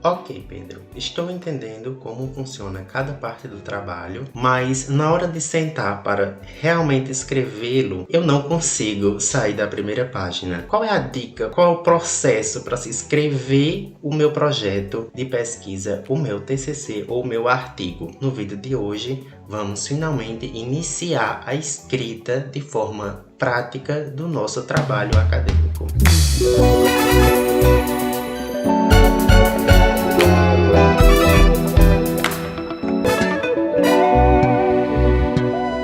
Ok, Pedro, estou entendendo como funciona cada parte do trabalho, mas na hora de sentar para realmente escrevê-lo, eu não consigo sair da primeira página. Qual é a dica? Qual é o processo para se escrever o meu projeto de pesquisa, o meu TCC ou o meu artigo? No vídeo de hoje, vamos finalmente iniciar a escrita de forma prática do nosso trabalho acadêmico.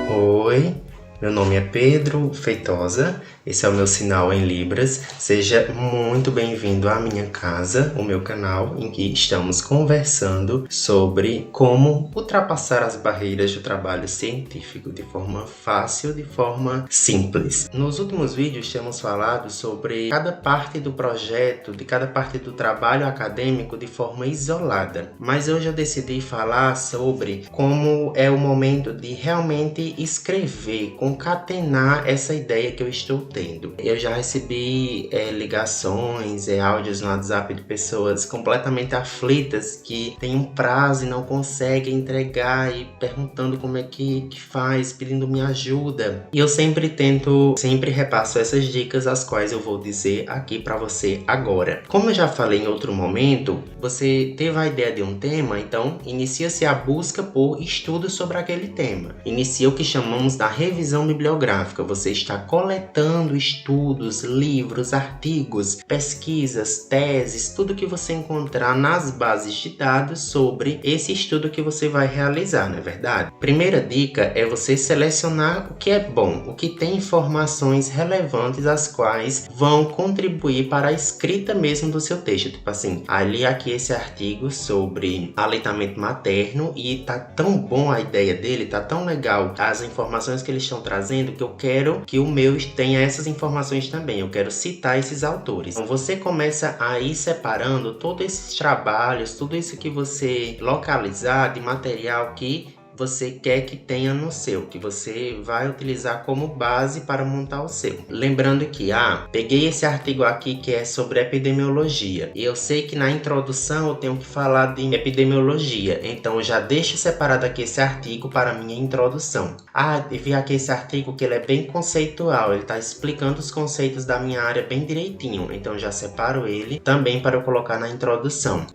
Oi, meu nome é Pedro Feitosa, esse é o meu sinal em Libras. Seja muito bem-vindo à minha casa, o meu canal, em que estamos conversando sobre como ultrapassar as barreiras do trabalho científico de forma fácil, de forma simples. Nos últimos vídeos temos falado sobre cada parte do projeto, de cada parte do trabalho acadêmico de forma isolada, mas hoje eu decidi falar sobre como é o momento de realmente escrever, concatenar essa ideia que eu estou tendo. Eu já recebi ligações, áudios no WhatsApp de pessoas completamente aflitas que têm um prazo e não conseguem entregar e perguntando como é que faz, pedindo minha ajuda. E eu sempre repasso essas dicas, as quais eu vou dizer aqui para você agora. Como eu já falei em outro momento, você teve a ideia de um tema, então inicia-se a busca por estudos sobre aquele tema. Inicia o que chamamos da revisão bibliográfica. Você está coletando estudos, livros, artigos, pesquisas, teses, tudo que você encontrar nas bases de dados sobre esse estudo que você vai realizar, não é verdade? Primeira dica é você selecionar o que é bom, o que tem informações relevantes as quais vão contribuir para a escrita mesmo do seu texto. Tipo assim, ali aqui esse artigo sobre aleitamento materno e tá tão bom a ideia dele, tá tão legal as informações que eles estão trazendo que eu quero que o meu tenha essas informações também, eu quero citar esses autores. Então você começa a ir separando todos esses trabalhos, tudo isso que você localizar de material que você quer que tenha no seu, que você vai utilizar como base para montar o seu. Lembrando que, peguei esse artigo aqui que é sobre epidemiologia, e eu sei que na introdução eu tenho que falar de epidemiologia, então eu já deixo separado aqui esse artigo para a minha introdução. Eu vi aqui esse artigo que ele é bem conceitual, ele está explicando os conceitos da minha área bem direitinho, então eu já separo ele também para eu colocar na introdução.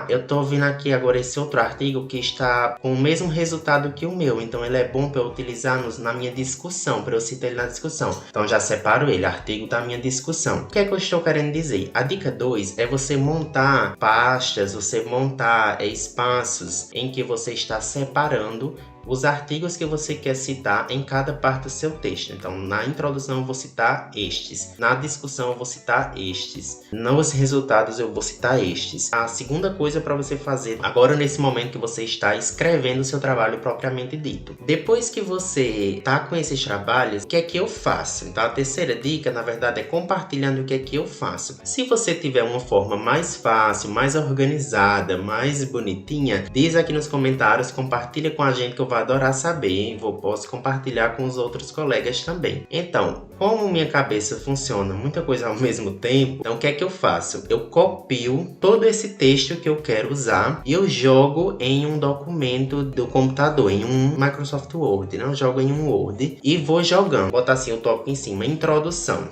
Eu tô vendo aqui agora esse outro artigo que está com o mesmo resultado que o meu, então ele é bom para eu utilizar na minha discussão, para eu citar ele na discussão. Então já separo ele, artigo da minha discussão. O que é que eu estou querendo dizer? A dica 2 é você montar pastas, você montar espaços em que você está separando os artigos que você quer citar em cada parte do seu texto. Então, na introdução eu vou citar estes, na discussão eu vou citar estes, nos resultados eu vou citar estes. A segunda coisa para você fazer agora nesse momento que você está escrevendo o seu trabalho propriamente dito. Depois que você está com esses trabalhos, o que é que eu faço? Então, a terceira dica, na verdade, é compartilhando o que é que eu faço. Se você tiver uma forma mais fácil, mais organizada, mais bonitinha, diz aqui nos comentários, compartilha com a gente que eu vou adorar saber, posso compartilhar com os outros colegas também. Então, como minha cabeça funciona muita coisa ao mesmo tempo, então o que é que eu faço? Eu copio todo esse texto que eu quero usar e eu jogo em um documento do computador, em um Microsoft Word, né? Eu jogo em um Word e vou jogando. Botar assim o tópico em cima, introdução.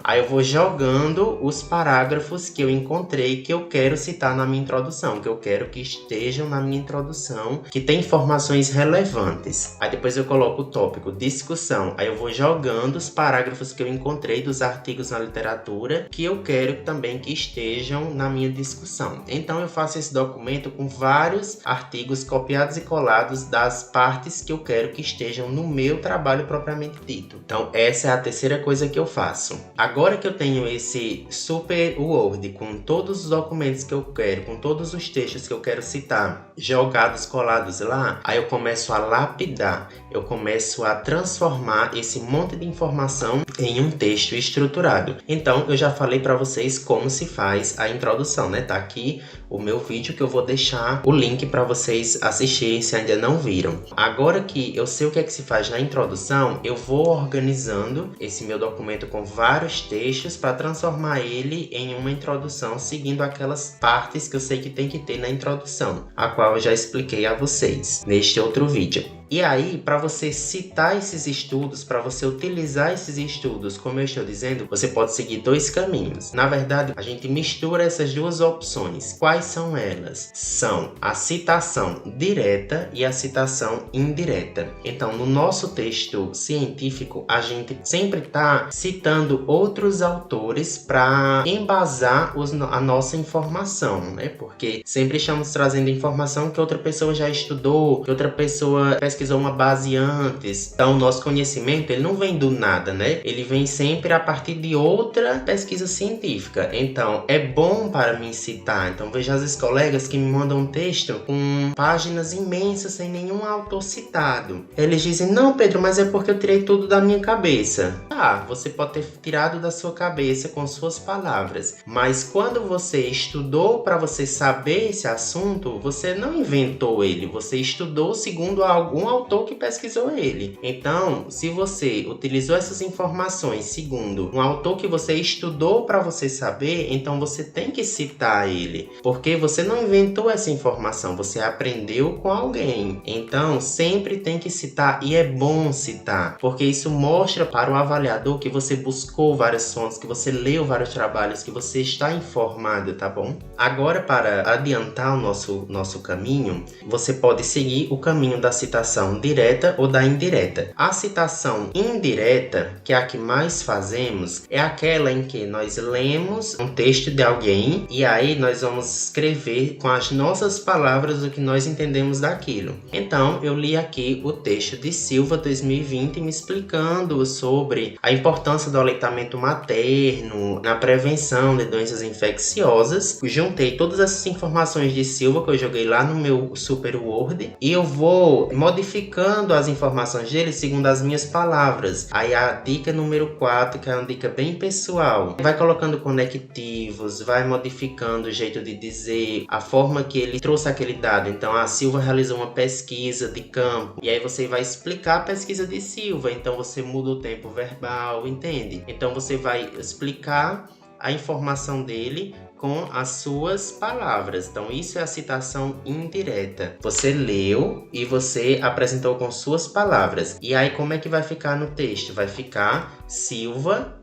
Aí eu vou jogando os parágrafos que eu encontrei que eu quero citar na minha introdução, que eu quero que estejam na minha introdução, que tem informações relevantes. Aí depois eu coloco o tópico discussão. Aí eu vou jogando os parágrafos que eu encontrei dos artigos na literatura que eu quero também que estejam na minha discussão. Então eu faço esse documento com vários artigos copiados e colados das partes que eu quero que estejam no meu trabalho propriamente dito. Então essa é a terceira coisa que eu faço. Agora que eu tenho esse super Word com todos os documentos que eu quero, com todos os textos que eu quero citar, jogados, colados lá, aí eu começo a lapidar, eu começo a transformar esse monte de informação em um texto estruturado. Então, eu já falei para vocês como se faz a introdução, né? Tá aqui o meu vídeo, que eu vou deixar o link para vocês assistirem se ainda não viram. Agora que eu sei o que é que se faz na introdução, eu vou organizando esse meu documento com vários textos para transformar ele em uma introdução, seguindo aquelas partes que eu sei que tem que ter na introdução, a qual eu já expliquei a vocês neste outro vídeo. E aí, para você citar esses estudos, para você utilizar esses estudos, como eu estou dizendo, você pode seguir dois caminhos. Na verdade, a gente mistura essas duas opções. Quais são elas? São a citação direta e a citação indireta. Então, no nosso texto científico, a gente sempre está citando outros autores para embasar a nossa informação, né? Porque sempre estamos trazendo informação que outra pessoa já estudou, que outra pessoa pesquisou uma base antes. Então, o nosso conhecimento, ele não vem do nada, né? Ele vem sempre a partir de outra pesquisa científica. Então, é bom para mim citar. Então, vejo às vezes colegas que me mandam um texto com páginas imensas, sem nenhum autor citado. Eles dizem, não, Pedro, mas é porque eu tirei tudo da minha cabeça. Ah, você pode ter tirado da sua cabeça com suas palavras. Mas quando você estudou para você saber esse assunto, você não inventou ele. Você estudou segundo algum autor que pesquisou ele. Então, se você utilizou essas informações segundo um autor que você estudou para você saber, então você tem que citar ele, porque você não inventou essa informação, você aprendeu com alguém. Então, sempre tem que citar, e é bom citar, porque isso mostra para o avaliador que você buscou várias fontes, que você leu vários trabalhos, que você está informado, tá bom? Agora, para adiantar o nosso caminho, você pode seguir o caminho da citação direta ou da indireta. A citação indireta, que é a que mais fazemos, é aquela em que nós lemos um texto de alguém e aí nós vamos escrever com as nossas palavras o que nós entendemos daquilo. Então, eu li aqui o texto de Silva 2020 me explicando sobre a importância do aleitamento materno na prevenção de doenças infecciosas. Juntei todas essas informações de Silva que eu joguei lá no meu Super Word e eu vou modificando as informações dele segundo as minhas palavras. Aí a dica número 4, que é uma dica bem pessoal, vai colocando conectivos, vai modificando o jeito de dizer, a forma que ele trouxe aquele dado. Então, a Silva realizou uma pesquisa de campo, e aí você vai explicar a pesquisa de Silva, então você muda o tempo verbal, entende? Então você vai explicar a informação dele com as suas palavras. Então, isso é a citação indireta. Você leu e você apresentou com suas palavras. E aí, como é que vai ficar no texto? Vai ficar Silva,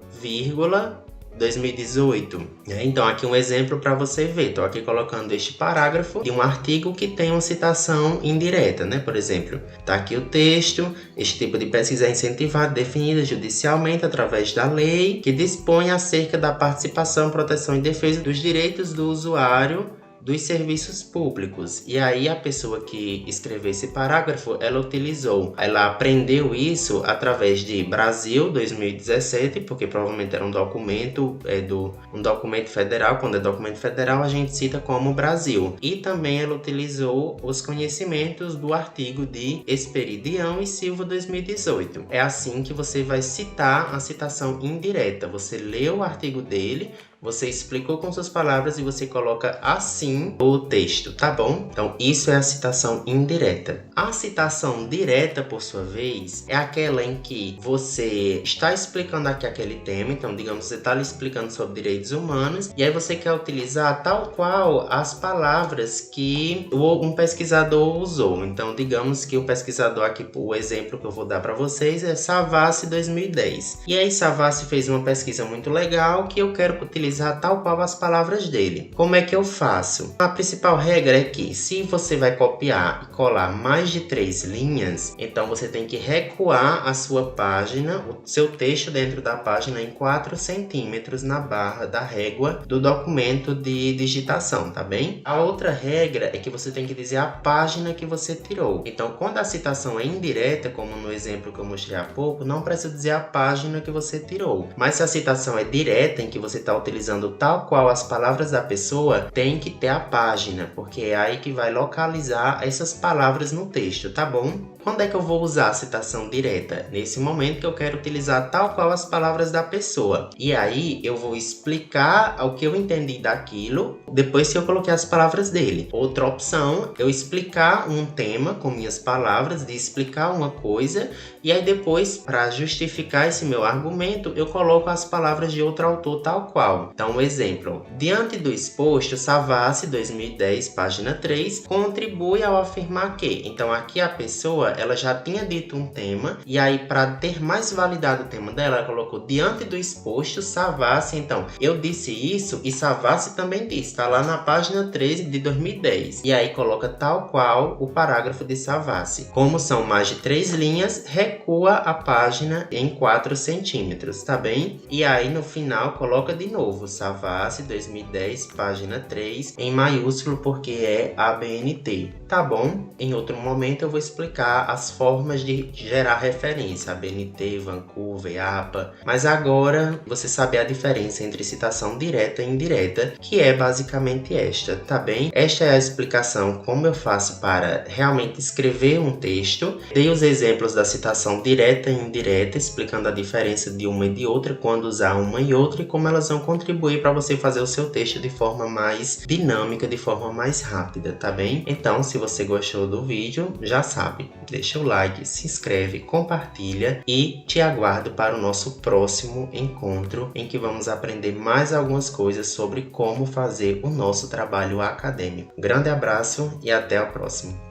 2018. Então, aqui um exemplo para você ver. Estou aqui colocando este parágrafo de um artigo que tem uma citação indireta, né? Por exemplo, está aqui o texto. Este tipo de pesquisa é incentivado, definida judicialmente através da lei, que dispõe acerca da participação, proteção e defesa dos direitos do usuário dos serviços públicos. E aí a pessoa que escreveu esse parágrafo, ela aprendeu isso através de Brasil 2017, porque provavelmente era um documento federal. Quando é documento federal, a gente cita como Brasil. E também ela utilizou os conhecimentos do artigo de Esperidião e Silva 2018. É assim que você vai citar a citação indireta. Você leu o artigo dele, você explicou com suas palavras e você coloca assim o texto, tá bom? Então, isso é a citação indireta. A citação direta, por sua vez, é aquela em que você está explicando aqui aquele tema. Então, digamos, você está ali explicando sobre direitos humanos e aí você quer utilizar tal qual as palavras que um pesquisador usou. Então, digamos que o pesquisador aqui, o exemplo que eu vou dar para vocês é Savassi 2010. E aí, Savassi fez uma pesquisa muito legal que eu quero utilizar tal qual as palavras dele. Como é que eu faço? A principal regra é que se você vai copiar e colar mais de 3 linhas, então você tem que recuar a sua página, o seu texto dentro da página em 4 centímetros na barra da régua do documento de digitação, tá bem? A outra regra é que você tem que dizer a página que você tirou. Então, quando a citação é indireta, como no exemplo que eu mostrei há pouco, não precisa dizer a página que você tirou. Mas se a citação é direta, em que você está utilizando tal qual as palavras da pessoa, tem que ter a página, porque é aí que vai localizar essas palavras no texto, tá bom? quando é que eu vou usar a citação direta? Nesse momento que eu quero utilizar tal qual as palavras da pessoa. E aí eu vou explicar o que eu entendi daquilo depois que eu coloquei as palavras dele. Outra opção, eu explicar um tema com minhas palavras, de explicar uma coisa, e aí depois, para justificar esse meu argumento, eu coloco as palavras de outro autor tal qual. Então, um exemplo. Diante do exposto, Savassi, 2010, página 3, contribui ao afirmar que. Então, aqui a pessoa, ela já tinha dito um tema, e aí para ter mais validado o tema dela, ela colocou diante do exposto, Savassi. Então, eu disse isso e Savassi também disse. Está lá na página 13 de 2010. E aí coloca tal qual o parágrafo de Savassi. Como são mais de 3 linhas, recua a página em 4 centímetros, tá bem? E aí no final coloca de novo Savassi 2010, página 3, em maiúsculo porque é ABNT, tá bom? Em outro momento eu vou explicar as formas de gerar referência, ABNT, Vancouver, APA, mas agora você sabe a diferença entre citação direta e indireta, que é basicamente esta, tá bem? Esta é a explicação como eu faço para realmente escrever um texto. Dei os exemplos da citação direta e indireta, explicando a diferença de uma e de outra, quando usar uma e outra e como elas vão contribuir para você fazer o seu texto de forma mais dinâmica, de forma mais rápida, tá bem? Então, se você gostou do vídeo, já sabe, deixa o like, se inscreve, compartilha e te aguardo para o nosso próximo encontro, em que vamos aprender mais algumas coisas sobre como fazer o nosso trabalho acadêmico. Grande abraço e até a próxima!